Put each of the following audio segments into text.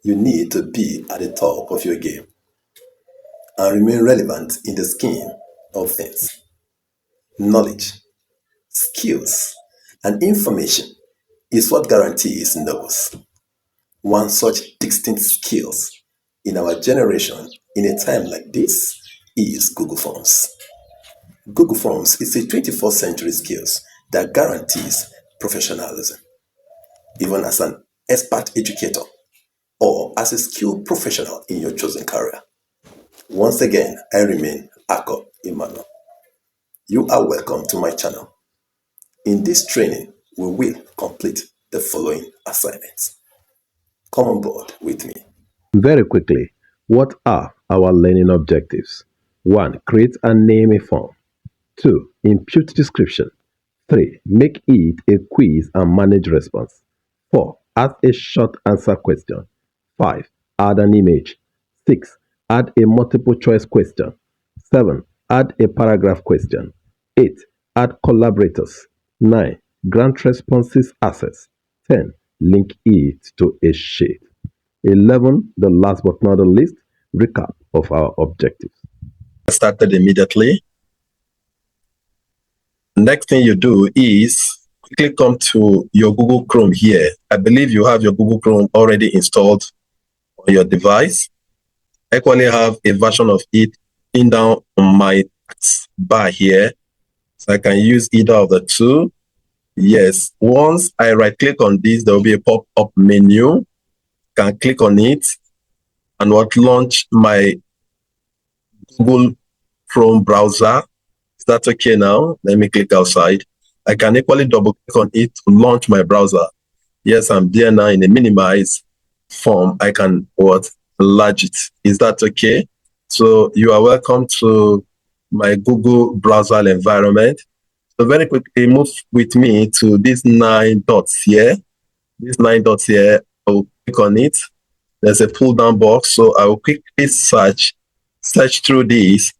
you need to be at the top of your game and remain relevant in the scheme of things. Knowledge, skills, and information is what guarantees nobles. One such distinct skills in our generation in a time like this is Google Forms. Google Forms is a 21st century skills that guarantees professionalism, even as an expert educator or as a skilled professional in your chosen career. Once again, I remain Ako Emmanuel. You are welcome to my channel. In this training, we will complete the following assignments. Come on board with me. Very quickly, what are our learning objectives? 1. Create and name a form. 2. Impute description. 3. Make it a quiz and manage response. 4. Add a short answer question. 5. Add an image. 6. Add a multiple choice question. 7. Add a paragraph question. 8. Add collaborators. 9. Grant responses access. 10. Link it to a sheet. 11. The last but not the least, recap of our objectives. Started immediately. Next thing you do is quickly come to your Google Chrome here. I believe you have your Google Chrome already installed on your device. I actually have a version of it pinned down on my bar here. So I can use either of the two. Yes, once I right click on this, there will be a pop-up menu. Can click on it and launch my Google Chrome browser. Is that okay now? Let me click outside. I can equally double click on it to launch my browser. Yes, I'm there now in a minimize form. I can enlarge it. Is that okay? So you are welcome to my Google browser environment. So very quickly move with me to these 9 dots here. These 9 dots here, I will click on it. There's a pull down box. So I will quickly search through these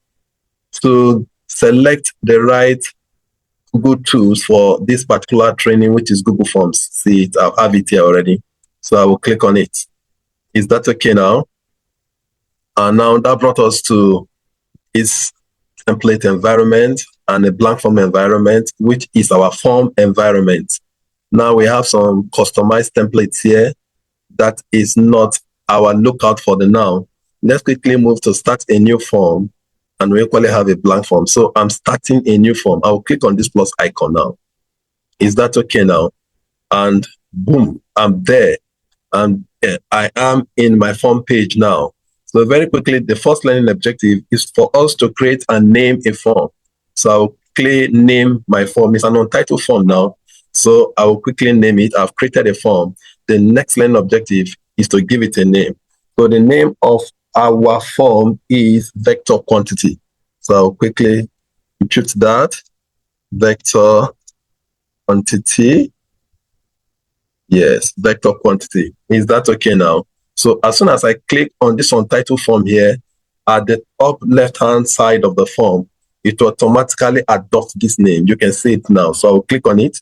to select the right Google tools for this particular training, which is Google Forms. See it, I have it here already. So I will click on it. Is that okay now? And now that brought us to this template environment and a blank form environment, which is our form environment. Now we have some customized templates here. That is not our lookout for the now. Let's quickly move to start a new form, and we equally have a blank form. So I'm starting a new form. I'll click on this plus icon now. Is that okay now? And boom, I'm there. And I am in my form page now. So very quickly, the first learning objective is for us to create and name a form. So I'll quickly name my form. It's an untitled form now. So I will quickly name it. I've created a form. The next learning objective is to give it a name. So the name of our form is vector quantity. So I'll quickly impute that. Vector quantity. Yes, vector quantity. Is that okay now? So as soon as I click on this untitled form here, at the top left-hand side of the form, it will automatically adopt this name. You can see it now. So I'll click on it,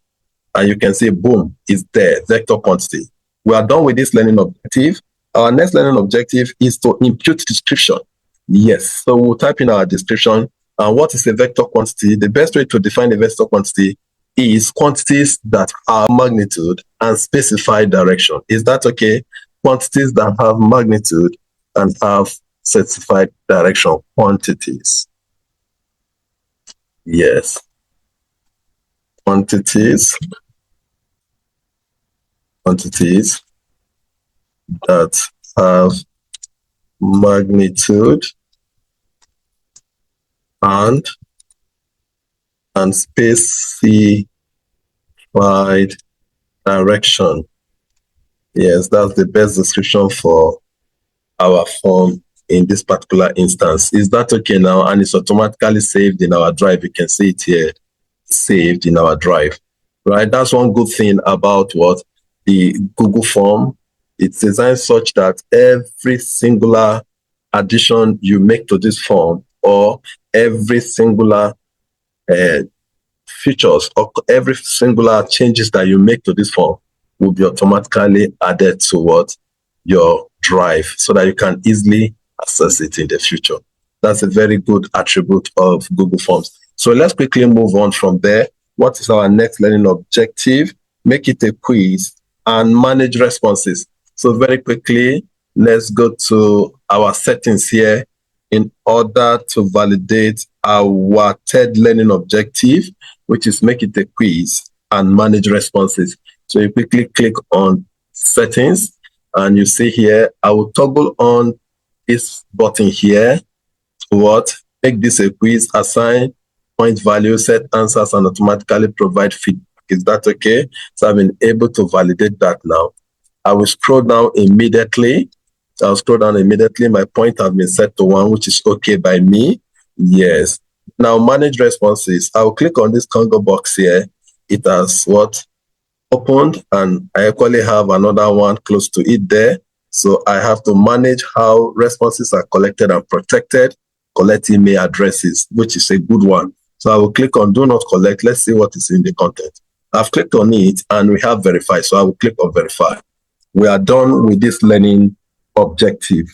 and you can see, boom, it's there, vector quantity. We are done with this learning objective. Our next learning objective is to impute description. Yes, so we'll type in our description. And what is a vector quantity? The best way to define a vector quantity is quantities that have magnitude and specified direction. Is that okay? Quantities that have magnitude and have specified direction. Quantities. Yes. Quantities that have magnitude and specified direction. Yes, that's the best description for our form in this particular instance. Is that okay now? And it's automatically saved in our drive. You can see it here, saved in our drive, right? That's one good thing about the Google form. It's designed such that every singular addition you make to this form, or every singular features, or every singular changes that you make to this form will be automatically added to your drive so that you can easily access it in the future. That's a very good attribute of Google Forms. So let's quickly move on from there. What is our next learning objective? Make it a quiz and manage responses. So very quickly, let's go to our settings here in order to validate our third learning objective, which is make it a quiz and manage responses. So you quickly click on settings and you see here, I will toggle on this button here. What? Make this a quiz, assign point value, set answers, and automatically provide feedback. Is that okay? So I've been able to validate that now. I will scroll down immediately. I'll scroll down immediately. My point has been set to 1, which is okay by me. Yes. Now manage responses. I'll click on this Congo box here. It has what? Opened, and I actually have another one close to it there. So I have to manage how responses are collected and protected, collect email addresses, which is a good one. So I will click on do not collect. Let's see what is in the content. I've clicked on it and we have verify. So I will click on verify. We are done with this learning objective.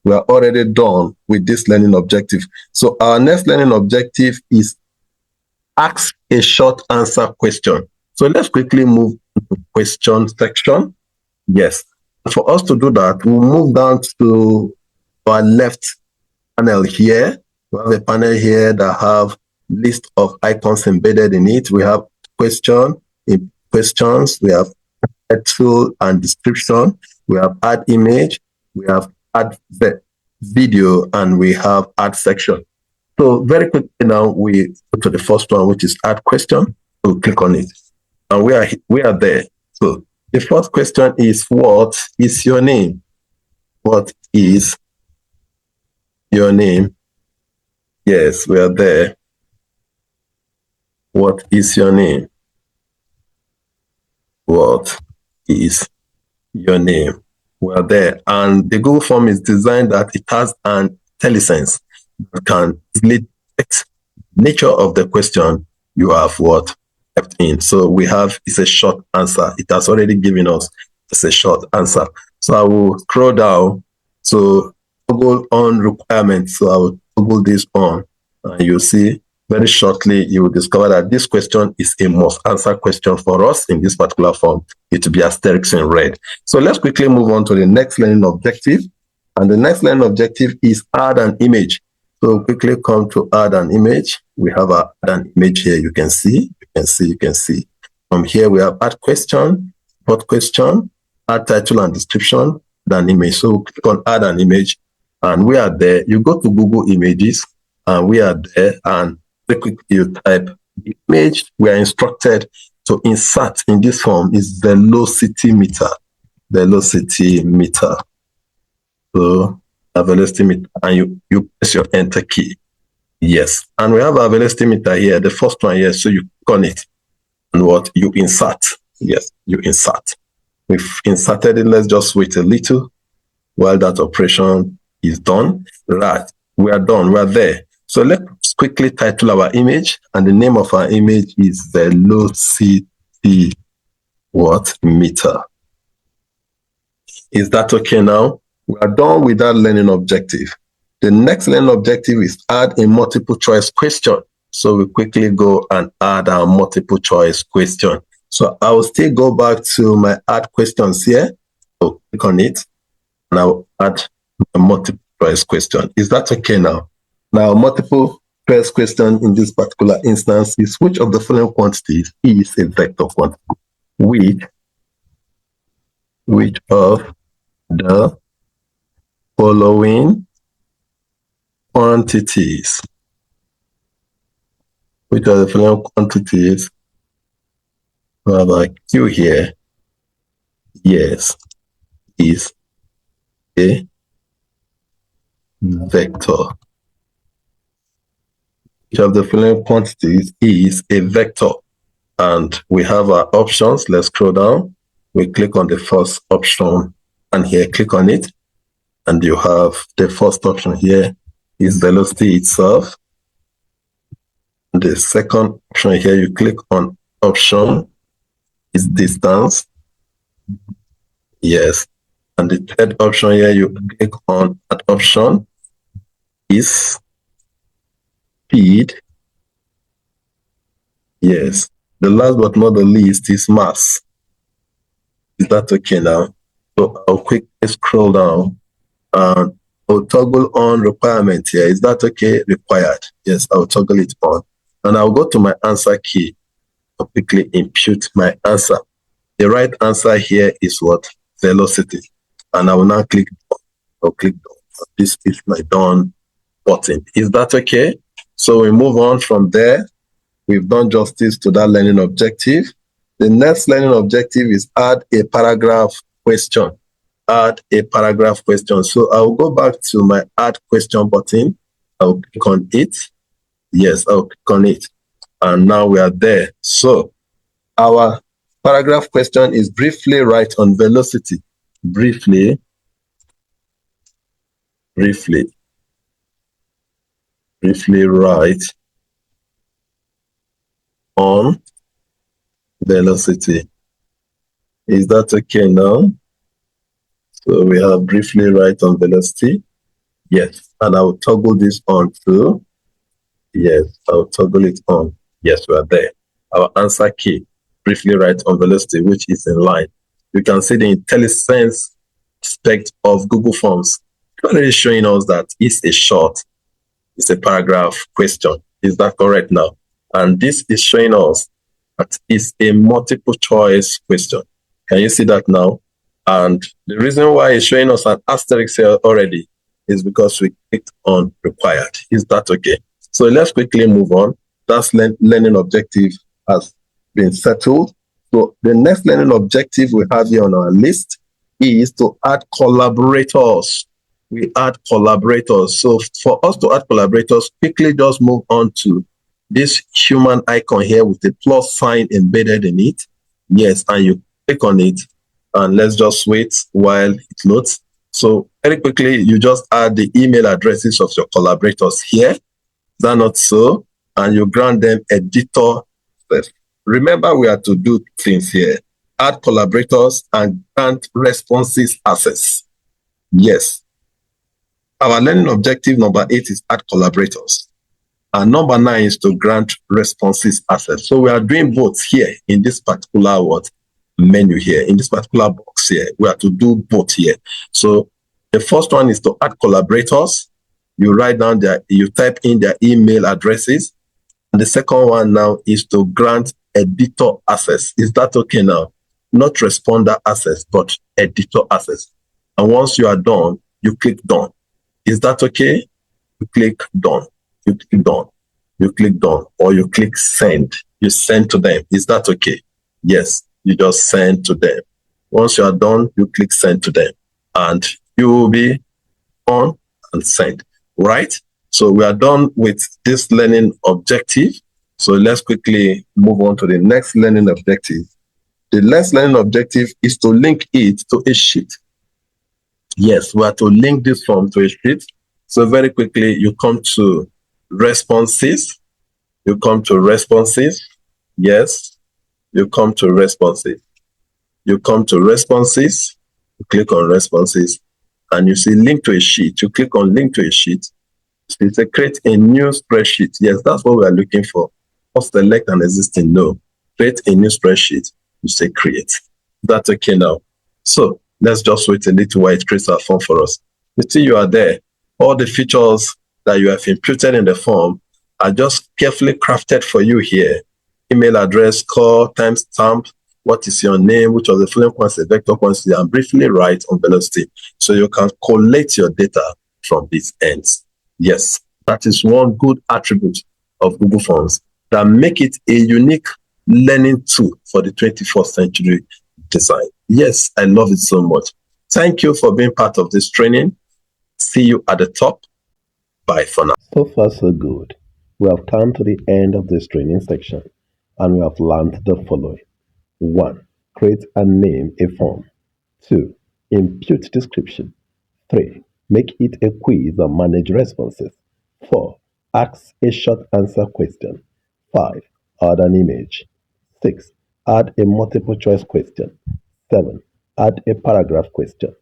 We are already done with this learning objective. So our next learning objective is ask a short answer question. So let's quickly move to question section. Yes. For us to do that, we'll move down to our left panel here. We have a panel here that have list of icons embedded in it. We have questions, we have title and description, we have add image, we have add video, and we have add section. So very quickly now we go to the first one, which is add question. We'll click on it, and we are there. So the first question is, what is your name? What is your name? Yes, we are there. What is your name? What is your name? We are there. And the Google form is designed that it has an IntelliSense that can easily detect the nature of the question you have what left in. So we have, it's a short answer. It has already given us, it's a short answer. So I will scroll down to toggle on requirements. So I will toggle this on, and you'll see very shortly, you will discover that this question is a must answer question for us in this particular form. It will be asterisk in red. So let's quickly move on to the next learning objective. And the next learning objective is add an image. So quickly come to add an image. We have add an image here. You can see. From here, we have add question, what question, add title and description, then image. So click on add an image, and we are there. You go to Google Images, and we are there, and quickly you type image. We are instructed to insert in this form is velocity meter. Velocity meter. So a velocity meter, and you press your enter key. Yes, and we have a velocity meter here. The first one here. So you click on it, and what you insert. Yes, you insert. We've inserted it. Let's just wait a little while that operation is done. Right, we are done. We are there. So let's quickly title our image, and the name of our image is velocity meter. Is that okay now? We are done with that learning objective. The next learning objective is add a multiple choice question. So we quickly go and add our multiple choice question. So I will still go back to my add questions here. So click on it, and I'll add a multiple choice question. Is that okay now? Now, multiple choice question in this particular instance is, which of the following quantities is a vector quantity? Which of the following quantities? Which of the following quantities? We have a Q here. Yes, is a vector. Which of the following quantities is a vector? And we have our options. Let's scroll down. We click on the first option, and here click on it, and you have the first option here is velocity itself. The second option here, you click on option is distance. Yes. And the third option here, you click on that option is speed. Yes. The last but not the least is mass. Is that okay now? So I'll quickly scroll down and I'll toggle on requirement here. Is that okay? Required. Yes, I'll toggle it on. And I'll go to my answer key to quickly impute my answer. The right answer here is what? Velocity. And I will now click done. I'll click done. This is my done button. Is that okay? So we move on from there. We've done justice to that learning objective. The next learning objective is add a paragraph question. Add a paragraph question. So I'll go back to my add question button. I'll click on it. Yes, I'll click on it. And now we are there. So our paragraph question is briefly write on velocity. Briefly write on velocity. Is that okay now? So we have briefly write on velocity. Yes. And I'll toggle this on too. Yes, I'll toggle it on. Yes, we are there. Our answer key, briefly write on velocity, which is in line. You can see the IntelliSense aspect of Google Forms clearly showing us that it's a short, it's a paragraph question. Is that correct now? And this is showing us that it's a multiple choice question. Can you see that now? And the reason why it's showing us an asterisk here already is because we clicked on required. Is that okay? So let's quickly move on. That's learning objective has been settled. So the next learning objective we have here on our list is to add collaborators. We add collaborators. So for us to add collaborators, quickly just move on to this human icon here with the plus sign embedded in it. Yes, and you click on it and let's just wait while it loads. So very quickly, you just add the email addresses of your collaborators here. Is that not so? And you grant them editor. Remember, we have to do things here. Add collaborators and grant responses access. Yes. Our learning objective number 8 is add collaborators. And number 9 is to grant responses access. So we are doing both here in this particular menu here, in this particular box here. We have to do both here. So the first one is to add collaborators. You write down you type in their email addresses. And the second one now is to grant editor access. Is that okay now? Not responder access, but editor access. And once you are done, you click done. Is that okay? You click done. You click done. You click done. Or you click send. You send to them. Is that okay? Yes, you just send to them. Once you are done, you click send to them. And you will be on and send. Right? So we are done with this learning objective. So let's quickly move on to the next learning objective. The next learning objective is to link it to a sheet. Yes, we are to link this form to a sheet. So very quickly, you come to responses. You come to responses. Yes, you come to responses. You come to responses. You click on responses. And you see link to a sheet. You click on link to a sheet. It's a create a new spreadsheet. Yes, that's what we are looking for. Or select an existing. No. Create a new spreadsheet. You say create. That's okay now. So let's just wait a little while it creates our form for us. You see you are there. All the features that you have imputed in the form are just carefully crafted for you here. Email address, call, timestamp, what is your name, which of the following quantity, vector quantity, and briefly write on velocity. So you can collect your data from these ends. Yes, that is one good attribute of Google Forms that make it a unique learning tool for the 21st century design. Yes, I love it so much. Thank you for being part of this training. See you at the top. Bye for now. So far, so good. We have come to the end of this training section and we have learned the following. 1. Create and name a form. 2. Impute description. 3. Make it a quiz and manage responses. 4. Ask a short answer question. 5. Add an image. 6. Add a multiple choice question. 7. Add a paragraph question.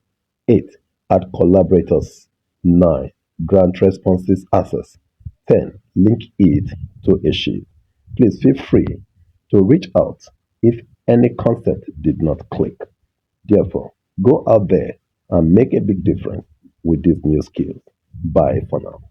8. Add collaborators. 9. Grant responses access. 10. Link it to a sheet. Please feel free to reach out if any concept did not click. Therefore, go out there and make a big difference with these new skills. Bye for now.